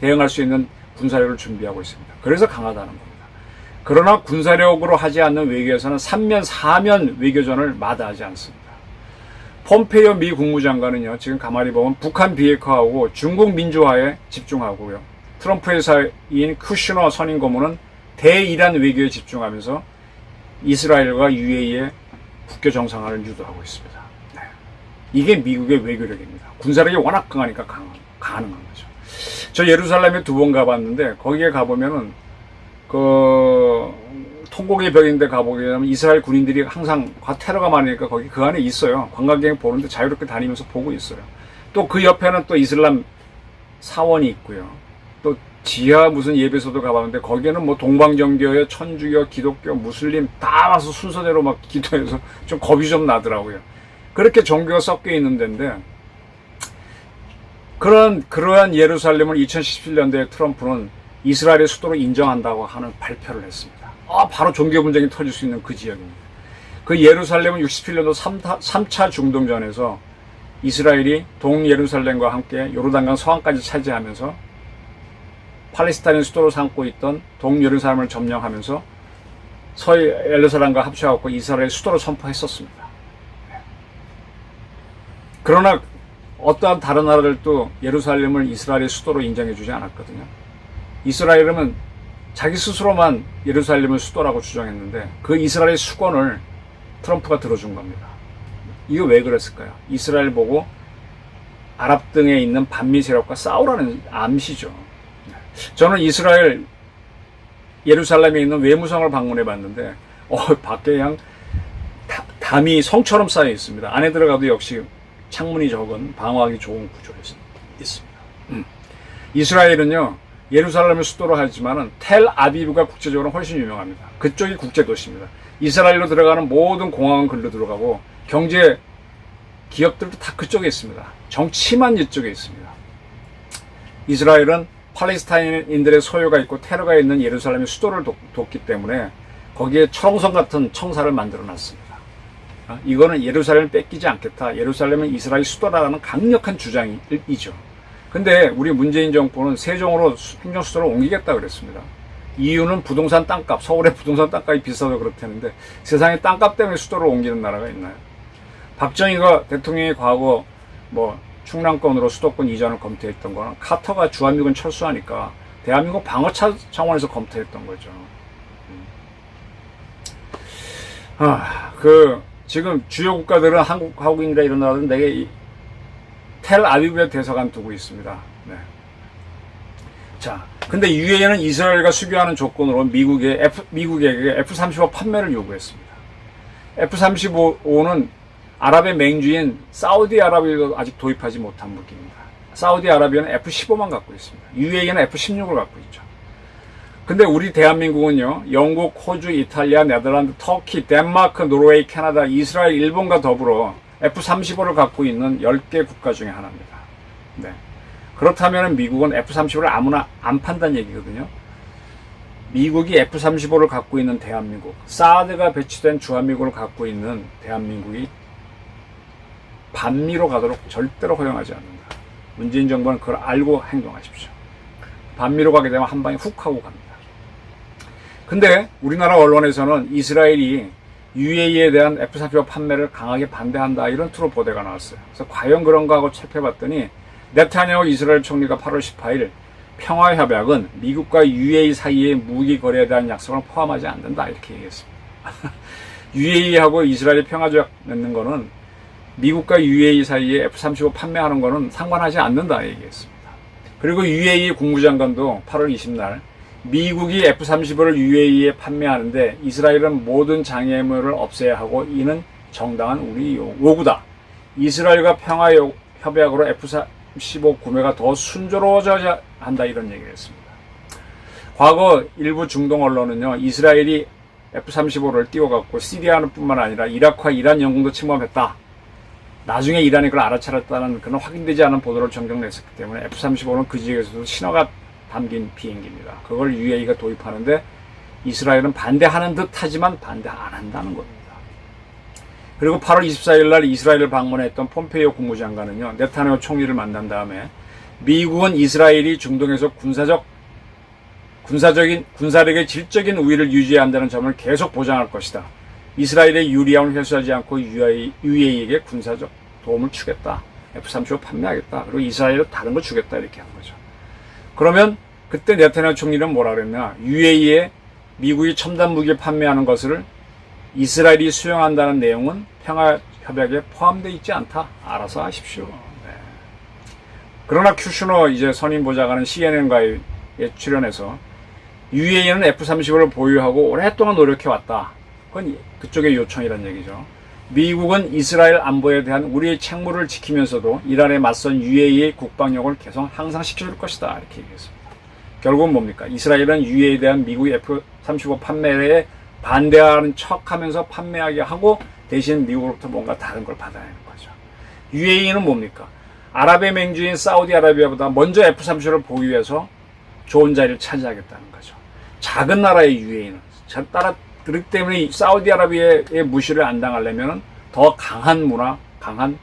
대응할 수 있는 군사력을 준비하고 있습니다. 그래서 강하다는 겁니다. 그러나 군사력으로 하지 않는 외교에서는 3면, 4면 외교전을 마다하지 않습니다. 폼페이오 미 국무장관은요, 지금 가만히 보면 북한 비핵화하고 중국 민주화에 집중하고요. 트럼프 회사인 쿠슈너 선임 고문은 대이란 외교에 집중하면서 이스라엘과 UAE의 국교 정상화를 유도하고 있습니다. 네. 이게 미국의 외교력입니다. 군사력이 워낙 강하니까 가능한 거죠. 저 예루살렘에 2번 가봤는데 거기에 가보면은 통곡의 벽인데 가보게 되면 이스라엘 군인들이 항상 테러가 많으니까 거기 그 안에 있어요. 관광객 보는데 자유롭게 다니면서 보고 있어요. 또 그 옆에는 또 이슬람 사원이 있고요. 또 지하 무슨 예배소도 가봤는데 거기에는 뭐 동방정교회, 천주교, 기독교, 무슬림 다 와서 순서대로 막 기도해서 좀 겁이 좀 나더라고요. 그렇게 종교가 섞여 있는 데인데 그러한 예루살렘을 2017년도에 트럼프는 이스라엘의 수도로 인정한다고 하는 발표를 했습니다. 바로 종교 분쟁이 터질 수 있는 그 지역입니다. 그 예루살렘은 67년도 3차 중동전에서 이스라엘이 동예루살렘과 함께 요르단강 서안까지 차지하면서 팔레스타인 수도로 삼고 있던 동예루살렘을 점령하면서 서예루살렘과 합쳐갖고 이스라엘 수도로 선포했었습니다. 그러나 어떠한 다른 나라들도 예루살렘을 이스라엘의 수도로 인정해주지 않았거든요. 이스라엘은 자기 스스로만 예루살렘을 수도라고 주장했는데 그 이스라엘의 수권을 트럼프가 들어준 겁니다. 이거 왜 그랬을까요? 이스라엘 보고 아랍 등에 있는 반미 세력과 싸우라는 암시죠. 저는 이스라엘 예루살렘에 있는 외무성을 방문해 봤는데 밖에 그냥 담이 성처럼 쌓여 있습니다. 안에 들어가도 역시 창문이 적은 방어하기 좋은 구조에 있습니다. 이스라엘은요, 예루살렘을 수도로 하지만은 텔아비브가 국제적으로 훨씬 유명합니다. 그쪽이 국제도시입니다. 이스라엘로 들어가는 모든 공항은 글로 들어가고 경제 기업들도 다 그쪽에 있습니다. 정치만 이쪽에 있습니다. 이스라엘은 팔레스타인인들의 소유가 있고 테러가 있는 예루살렘의 수도를 뒀기 때문에 거기에 철옹성 같은 청사를 만들어 놨습니다. 이거는 예루살렘을 뺏기지 않겠다. 예루살렘은 이스라엘 수도라는 강력한 주장이죠. 근데 우리 문재인 정부는 세종으로 행정수도를 옮기겠다 그랬습니다. 이유는 부동산 땅값, 서울의 부동산 땅값이 비싸서 그렇다는데 세상에 땅값 때문에 수도를 옮기는 나라가 있나요? 박정희가 대통령이 과거 충남권으로 수도권 이전을 검토했던 거는 카터가 주한미군 철수하니까 대한민국 방어 차원에서 검토했던 거죠. 지금 주요 국가들은 한국이나 이런 나라들은 내게 텔아비브에 대사관 두고 있습니다. 네. 자, 근데 UAE는 이스라엘과 수교하는 조건으로 미국에게 F-35 판매를 요구했습니다. F-35는 아랍의 맹주인 사우디아라비아도 아직 도입하지 못한 무기입니다. 사우디아라비아는 F-15만 갖고 있습니다. UAE는 F-16을 갖고 있죠. 근데 우리 대한민국은요, 영국, 호주, 이탈리아, 네덜란드, 터키, 덴마크, 노르웨이, 캐나다, 이스라엘, 일본과 더불어 F-35를 갖고 있는 10개 국가 중에 하나입니다. 네. 그렇다면 미국은 F-35를 아무나 안 판다는 얘기거든요. 미국이 F-35를 갖고 있는 대한민국, 사드가 배치된 주한미군을 갖고 있는 대한민국이 반미로 가도록 절대로 허용하지 않는다. 문재인 정부는 그걸 알고 행동하십시오. 반미로 가게 되면 한 방에 훅 하고 갑니다. 근데 우리나라 언론에서는 이스라엘이 UAE에 대한 F-35 판매를 강하게 반대한다, 이런 투로 보도가 나왔어요. 그래서 과연 그런가 하고 살펴봤더니 네타냐후 이스라엘 총리가 8월 18일 평화협약은 미국과 UAE 사이의 무기 거래에 대한 약속을 포함하지 않는다, 이렇게 얘기했습니다. UAE하고 이스라엘이 평화조약 맺는 거는 미국과 UAE 사이에 F-35 판매하는 거는 상관하지 않는다, 얘기했습니다. 그리고 UAE 국무장관도 8월 20날 미국이 F-35를 UAE에 판매하는데 이스라엘은 모든 장애물을 없애야 하고 이는 정당한 우리 요구다. 이스라엘과 평화협약으로 F-35 구매가 더 순조로워져야 한다, 이런 얘기를 했습니다. 과거 일부 중동 언론은요, 이스라엘이 F-35를 띄워갖고 시리아는 뿐만 아니라 이라크와 이란 영공도 침범했다. 나중에 이란이 그걸 알아차렸다는 그런 확인되지 않은 보도를 종종 냈었기 때문에 F-35는 그 지역에서도 신호가 담긴 비행기입니다. 그걸 UAE가 도입하는데 이스라엘은 반대하는 듯 하지만 반대 안 한다는 겁니다. 그리고 8월 24일 날 이스라엘을 방문했던 폼페이오 국무장관은요, 네타냐후 총리를 만난 다음에 미국은 이스라엘이 중동에서 군사력의 질적인 우위를 유지해야 한다는 점을 계속 보장할 것이다. 이스라엘의 유리함을 회수하지 않고 UAE에게 군사적 도움을 주겠다. F-35 판매하겠다. 그리고 이스라엘은 다른 거 주겠다. 이렇게 한 거죠. 그러면 그때 네타냐후 총리는 뭐라 그랬냐. UAE에 미국이 첨단 무기를 판매하는 것을 이스라엘이 수용한다는 내용은 평화협약에 포함되어 있지 않다. 알아서 하십시오. 네. 그러나 큐슈너 이제 선임 보좌관은 CNN과에 출연해서 UAE는 F-35를 보유하고 오랫동안 노력해왔다. 그건 그쪽의 요청이란 얘기죠. 미국은 이스라엘 안보에 대한 우리의 책무를 지키면서도 이란에 맞선 UAE의 국방력을 계속 향상시켜줄 것이다. 이렇게 얘기했습니다. 결국은 뭡니까? 이스라엘은 UAE에 대한 미국의 F-35 판매에 반대하는 척하면서 판매하게 하고 대신 미국으로부터 뭔가 다른 걸 받아야 하는 거죠. UAE는 뭡니까? 아랍의 맹주인 사우디아라비아보다 먼저 F-35를 보유해서 좋은 자리를 차지하겠다는 거죠. 작은 나라의 UAE는 그렇기 때문에 사우디아라비아의 무시를 안 당하려면 더 강한 문화, 강한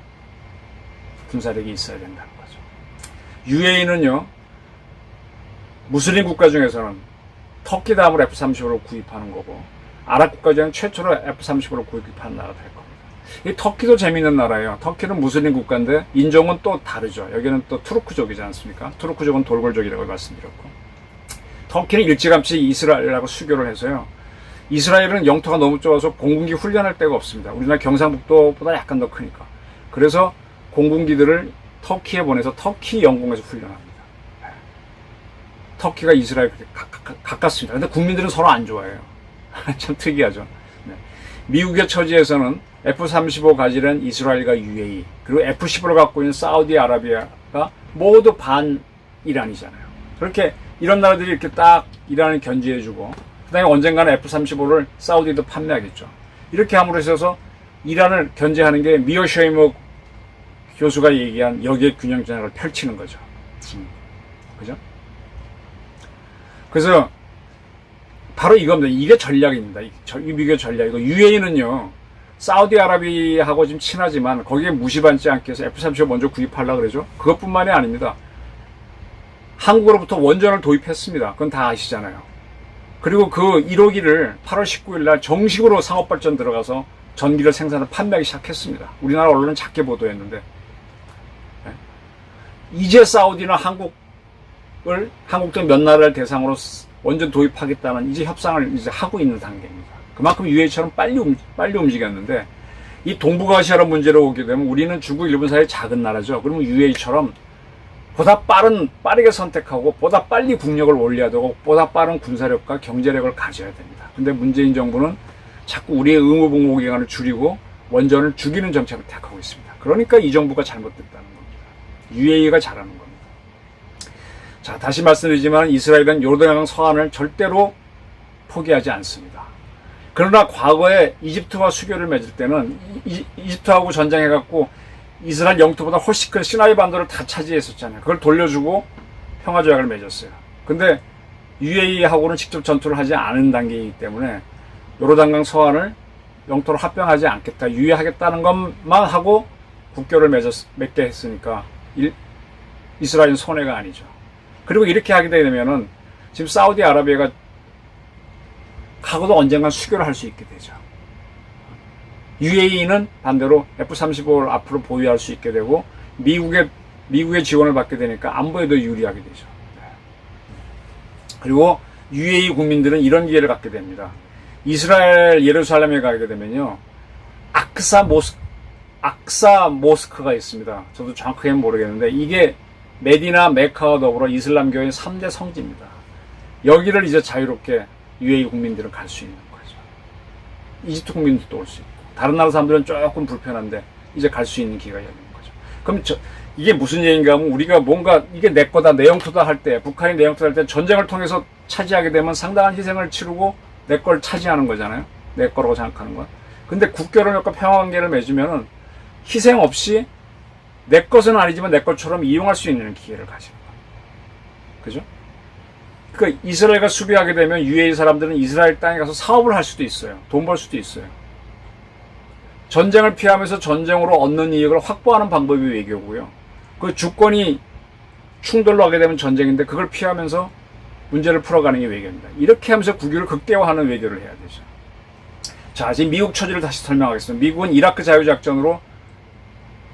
군사력이 있어야 된다는 거죠. UAE는요, 무슬림 국가 중에서는 터키 다음으로 F-35를 구입하는 거고, 아랍 국가 중에 최초로 F-35를 구입하는 나라가 될 겁니다. 이 터키도 재미있는 나라예요. 터키는 무슬림 국가인데 인종은 또 다르죠. 여기는 또 투르크족이지 않습니까? 투르크족은 돌골족이라고 말씀드렸고, 터키는 일찌감치 이스라엘하고 수교를 해서요. 이스라엘은 영토가 너무 좁아서 공군기 훈련할 데가 없습니다. 우리나라 경상북도보다 약간 더 크니까. 그래서 공군기들을 터키에 보내서 터키 영공에서 훈련합니다. 터키가 이스라엘 가깝습니다. 근데 국민들은 서로 안 좋아해요. 참 특이하죠. 네. 미국의 처지에서는 F-35 가지는 이스라엘과 UAE, 그리고 F-15를 갖고 있는 사우디아라비아가 모두 반 이란이잖아요. 그렇게 이런 나라들이 이렇게 딱 이란을 견제해주고, 그 다음에 언젠가는 F-35를 사우디도 판매하겠죠. 이렇게 함으로 있어서 이란을 견제하는 게 미어 쉐이머 교수가 얘기한 역의 균형 전략을 펼치는 거죠. 그죠? 그래서 바로 이겁니다. 이게 전략입니다. 이 미국의 전략이고, UAE는요, 사우디아라비아하고 좀 친하지만 거기에 무시받지 않기 위해서 F-35 먼저 구입하려고 그러죠. 그것뿐만이 아닙니다. 한국으로부터 원전을 도입했습니다. 그건 다 아시잖아요. 그리고 그 1호기를 8월 19일 날 정식으로 상업발전 들어가서 전기를 생산해 판매하기 시작했습니다. 우리나라 언론은 작게 보도했는데, 네. 이제 사우디나 한국 등 몇 나라를 대상으로 원전 도입하겠다는 이제 협상을 이제 하고 있는 단계입니다. 그만큼 UAE처럼 빨리 움직였는데, 이 동북아시아로 문제로 오게 되면 우리는 중국, 일본 사이의 작은 나라죠. 그러면 UAE처럼 보다 빠르게 선택하고 보다 빨리 국력을 올려야 되고 보다 빠른 군사력과 경제력을 가져야 됩니다. 근데 문재인 정부는 자꾸 우리의 의무복무 기간을 줄이고 원전을 죽이는 정책을 택하고 있습니다. 그러니까 이 정부가 잘못됐다는 겁니다. UAE가 잘하는 겁니다. 자, 다시 말씀드리지만 이스라엘은 요르단강 서안을 절대로 포기하지 않습니다. 그러나 과거에 이집트와 수교를 맺을 때는 이집트하고 전쟁해갖고 이스라엘 영토보다 훨씬 큰 시나이 반도를 다 차지했었잖아요. 그걸 돌려주고 평화조약을 맺었어요. 근데 UAE하고는 직접 전투를 하지 않은 단계이기 때문에 요르단강 서안을 영토로 합병하지 않겠다, 유예하겠다는 것만 하고 국교를 맺게 했으니까 이스라엘은 손해가 아니죠. 그리고 이렇게 하게 되면은 지금 사우디아라비아가 하고도 언젠간 수교를 할 수 있게 되죠. UAE는 반대로 F-35를 앞으로 보유할 수 있게 되고 미국의 지원을 받게 되니까 안보에도 유리하게 되죠. 그리고 UAE 국민들은 이런 기회를 갖게 됩니다. 이스라엘 예루살렘에 가게 되면요, 악사 모스크가 있습니다. 저도 정확하게는 모르겠는데 이게 메디나 메카와 더불어 이슬람교의 3대 성지입니다. 여기를 이제 자유롭게 UAE 국민들은 갈 수 있는 거죠. 이집트 국민들도 올 수 있고, 다른 나라 사람들은 조금 불편한데 이제 갈 수 있는 기회가 열리는 거죠. 그럼 이게 무슨 얘기인가 하면, 우리가 뭔가 이게 내 거다, 내 영토다 할 때, 북한이 내 영토다 할 때 전쟁을 통해서 차지하게 되면 상당한 희생을 치르고 내 걸 차지하는 거잖아요. 내 거라고 생각하는 건. 근데 국교를 맺고 평화관계를 맺으면은 희생 없이 내 것은 아니지만 내 것처럼 이용할 수 있는 기회를 가지는 거예요. 그죠? 그러니까 이스라엘과 수교하게 되면 UAE 사람들은 이스라엘 땅에 가서 사업을 할 수도 있어요. 돈 벌 수도 있어요. 전쟁을 피하면서 전쟁으로 얻는 이익을 확보하는 방법이 외교고요. 그 주권이 충돌로 하게 되면 전쟁인데 그걸 피하면서 문제를 풀어가는 게 외교입니다. 이렇게 하면서 국유를 극대화하는 외교를 해야 되죠. 자, 지금 미국 처지를 다시 설명하겠습니다. 미국은 이라크 자유작전으로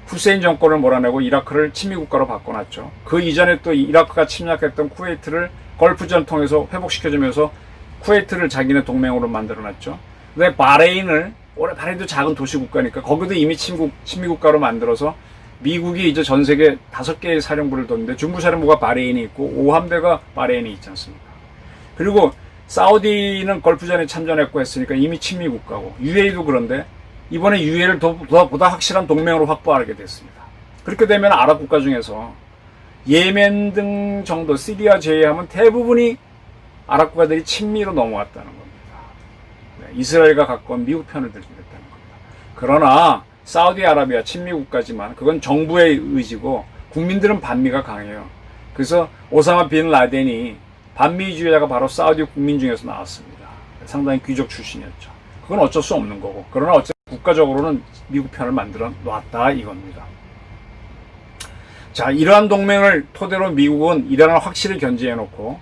후세인 정권을 몰아내고 이라크를 친미국가로 바꿔놨죠. 그 이전에 또 이라크가 침략했던 쿠웨이트를 걸프전 통해서 회복시켜주면서 쿠웨이트를 자기네 동맹으로 만들어놨죠. 근데 바레인을, 올해 바레인도 작은 도시국가니까 거기도 이미 친미국가로 만들어서 미국이 이제 전 세계 5개의 사령부를 뒀는데 중부사령부가 바레인이 있고 5함대가 바레인이 있지 않습니까? 그리고 사우디는 걸프전에 참전했고 했으니까 이미 친미국가고, UAE도 그런데 이번에 UAE를 보다 확실한 동맹으로 확보하게 됐습니다. 그렇게 되면 아랍 국가 중에서 예멘 등 정도, 시리아 제외하면 대부분이 아랍 국가들이 친미로 넘어갔다는 겁니다. 네, 이스라엘과 가까운 미국 편을 들게 됐다는 겁니다. 그러나 사우디아라비아 친미국가지만 그건 정부의 의지고 국민들은 반미가 강해요. 그래서 오사마 빈 라덴이 반미주의자가 바로 사우디 국민 중에서 나왔습니다. 상당히 귀족 출신이었죠. 그건 어쩔 수 없는 거고, 그러나 어쨌든 국가적으로는 미국 편을 만들어 놨다 이겁니다. 자, 이러한 동맹을 토대로 미국은 이란을 확실히 견제해놓고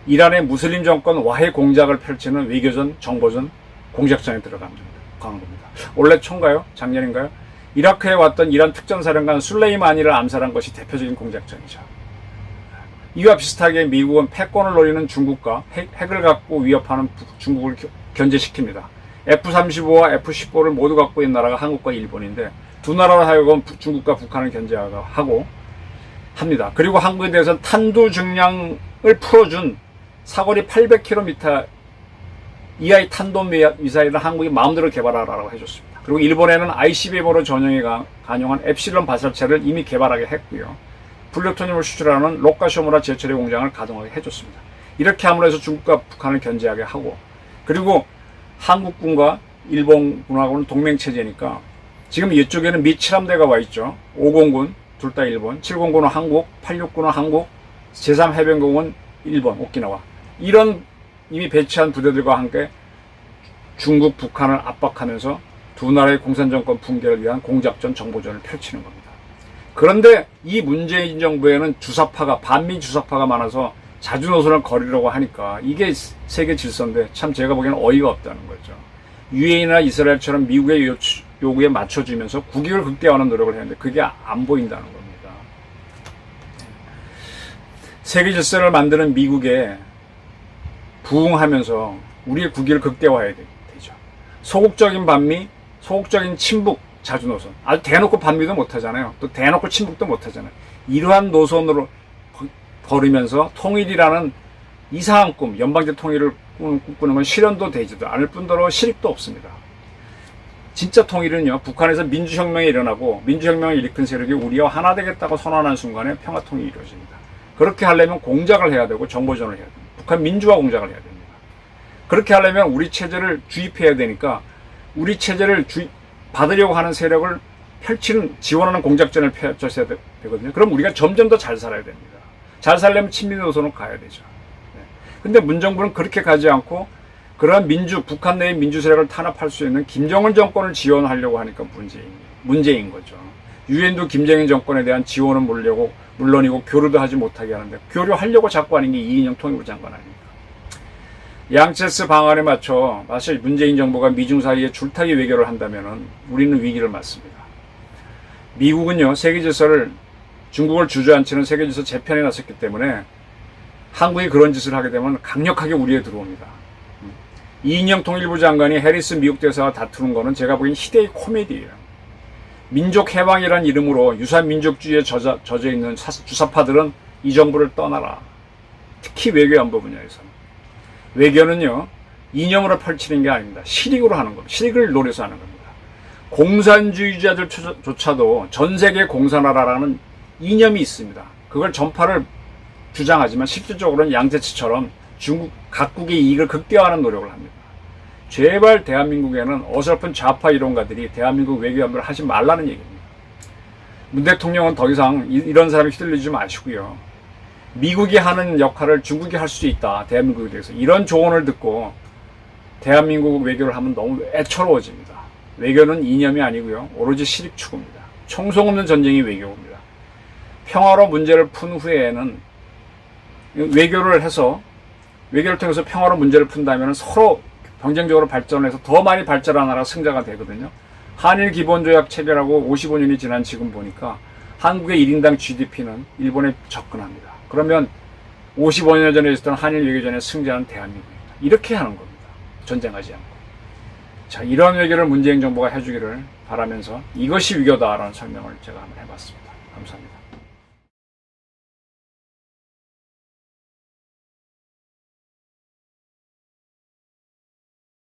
이란의 무슬림 정권 와해 공작을 펼치는 외교전, 정보전 공작전에 들어간 겁니다. 올해 초인가요? 작년인가요? 이라크에 왔던 이란 특전사령관 술레이마니를 암살한 것이 대표적인 공작전이죠. 이와 비슷하게 미국은 패권을 노리는 중국과 핵을 갖고 위협하는 중국을 견제시킵니다. F-35와 F-15를 모두 갖고 있는 나라가 한국과 일본인데 두 나라로 하여금 중국과 북한을 견제하고 합니다. 그리고 한국에 대해서는 탄두 중량을 풀어준 사거리 800km 이하의 탄도미사일을 한국이 마음대로 개발하라고 해줬습니다. 그리고 일본에는 ICBM으로 전용에 간용한 엡실론 발사체를 이미 개발하게 했고요. 플루토늄을 수출하는 로카쇼무라 제철의 공장을 가동하게 해줬습니다. 이렇게 함으로 해서 중국과 북한을 견제하게 하고, 그리고 한국군과 일본군하고는 동맹체제니까 지금 이쪽에는 미 7함대가 와 있죠. 5공군 둘 다 일본, 7공군은 한국, 86군은 한국, 제3해병공은 일본, 오키나와, 이런 이미 배치한 부대들과 함께 중국, 북한을 압박하면서 두 나라의 공산정권 붕괴를 위한 공작전, 정보전을 펼치는 겁니다. 그런데 이 문재인 정부에는 주사파가, 반미 주사파가 많아서 자주노선을 거리려고 하니까 이게 세계 질서인데 참 제가 보기에는 어이가 없다는 거죠. UAE나 이스라엘처럼 미국의 요구에 맞춰주면서 국익을 극대화하는 노력을 했는데 그게 안 보인다는 겁니다. 세계 질서를 만드는 미국에 부응하면서 우리의 국익을 극대화해야 되죠. 소극적인 반미, 소극적인 친북, 자주노선. 아주 대놓고 반미도 못하잖아요. 또 대놓고 친북도 못하잖아요. 이러한 노선으로 걸으면서 통일이라는 이상한 꿈, 연방제 통일을 꿈꾸는 건 실현도 되지도 않을 뿐더러 실익도 없습니다. 진짜 통일은요, 북한에서 민주혁명이 일어나고 민주혁명을 일으킨 세력이 우리와 하나 되겠다고 선언하는 순간에 평화통일이 이루어집니다. 그렇게 하려면 공작을 해야 되고 정보전을 해야 됩니다. 북한 민주화 공작을 해야 됩니다. 그렇게 하려면 우리 체제를 주입해야 되니까 우리 체제를 받으려고 하는 세력을 펼치는, 지원하는 공작전을 펼쳐야 되거든요. 그럼 우리가 점점 더 잘 살아야 됩니다. 잘 살려면 친미 노선으로 가야 되죠. 근데 문정부는 그렇게 가지 않고 그러한 북한 내의 민주 세력을 탄압할 수 있는 김정은 정권을 지원하려고 하니까 문제인 거죠. 유엔도 김정은 정권에 대한 지원은 물론이고 교류도 하지 못하게 하는데 교류하려고 자꾸 하는 게 이인영 통일부 장관 아닙니까? 양체스 방안에 맞춰 사실 문재인 정부가 미중 사이에 줄타기 외교를 한다면 우리는 위기를 맞습니다. 미국은요, 세계 질서를, 중국을 주저앉히는 세계 질서 재편에 나섰기 때문에 한국이 그런 짓을 하게 되면 강력하게 우리에 들어옵니다. 이인영 통일부 장관이 해리스 미국 대사와 다투는 거는 제가 보기엔 희대의 코미디예요. 민족 해방이라는 이름으로 유산 민족주의에 젖어 있는 주사파들은 이 정부를 떠나라. 특히 외교 안보 분야에서. 외교는요, 이념으로 펼치는 게 아닙니다. 실익으로 하는 겁니다. 실익을 노려서 하는 겁니다. 공산주의자들조차도 전 세계 공산화라는 이념이 있습니다. 그걸 전파를 주장하지만 실질적으로는 양재치처럼 중국 각국의 이익을 극대화하는 노력을 합니다. 제발 대한민국에는 어설픈 좌파 이론가들이 대한민국 외교 안보를 하지 말라는 얘기입니다. 문 대통령은 더 이상 이런 사람이 휘둘리지 마시고요. 미국이 하는 역할을 중국이 할 수 있다. 대한민국에 대해서. 이런 조언을 듣고 대한민국 외교를 하면 너무 애처로워집니다. 외교는 이념이 아니고요. 오로지 실익 추구입니다. 총성 없는 전쟁이 외교입니다. 평화로 문제를 푼 후에는 외교를 통해서 평화로 문제를 푼다면 서로 경쟁적으로 발전해서 더 많이 발전한 나라가 승자가 되거든요. 한일 기본조약 체결하고 55년이 지난 지금 보니까 한국의 1인당 GDP는 일본에 접근합니다. 그러면 55년 전에 있었던 한일 외교전의 승자는 대한민국입니다. 이렇게 하는 겁니다. 전쟁하지 않고. 자, 이러한 외교를 문재인 정부가 해주기를 바라면서 이것이 위교다라는 설명을 제가 한번 해봤습니다. 감사합니다.